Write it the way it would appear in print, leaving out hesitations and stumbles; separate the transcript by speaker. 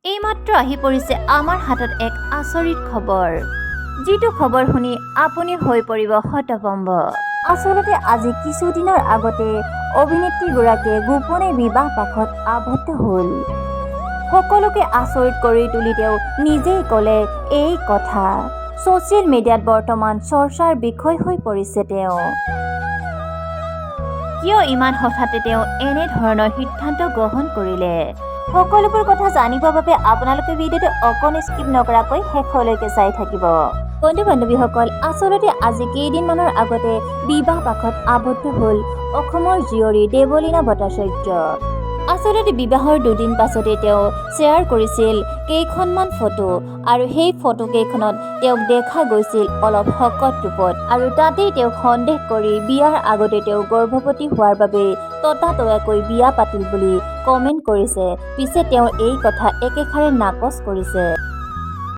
Speaker 1: এইমাত্ৰ আহি পৰিছে আমাৰ হাতত এক আচৰিত খবৰ, যিটো খবৰ শুনি আপুনি হৈ পৰিব হতভম্ব। আচলতে আজি কিছুদিনৰ আগতে অভিনেত্ৰীগৰাকীয়ে গোপনে বিবাহ পাশত আবদ্ধ হ'ল। সকলোকে আচৰিত কৰি তুলি তেওঁ নিজেই ক'লে এই কথা। ছ'চিয়েল মিডিয়াত বৰ্তমান চৰ্চাৰ বিষয় হৈ পৰিছে তেওঁ। কিয় ইমান হঠাতে তেওঁ এনে ধৰণৰ সিদ্ধান্ত গ্ৰহণ কৰিলে? সকলোবোৰ কথা জানিবৰ বাবে আপোনালোকে ভিডিঅ'টো অকণ স্কিপ নকৰাকৈ শেষলৈকে চাই থাকিব। বন্ধু বান্ধৱীসকল, আচলতে আজি কেইদিনমানৰ আগতে বিবাহ পাশত আবদ্ধ হ'ল অসমৰ জীয়ৰী দেৱলীনা ভট্টাচাৰ্য। আচলতে বিবাহৰ দুদিন পাছতে তেওঁ শ্বেয়াৰ কৰিছিল কেইখনমান ফটো, আৰু সেই ফটো কেইখনত তেওঁক দেখা গৈছিল অলপ শকত ৰূপত, আৰু তাতেই তেওঁক সন্দেহ কৰি বিয়াৰ আগতে তেওঁ গৰ্ভৱতী হোৱাৰ বাবে ততাতৈয়াকৈ বিয়া পাতিল বুলি কমেণ্ট কৰিছে। পিছে তেওঁ এই কথা একেষাৰে নাকচ কৰিছে।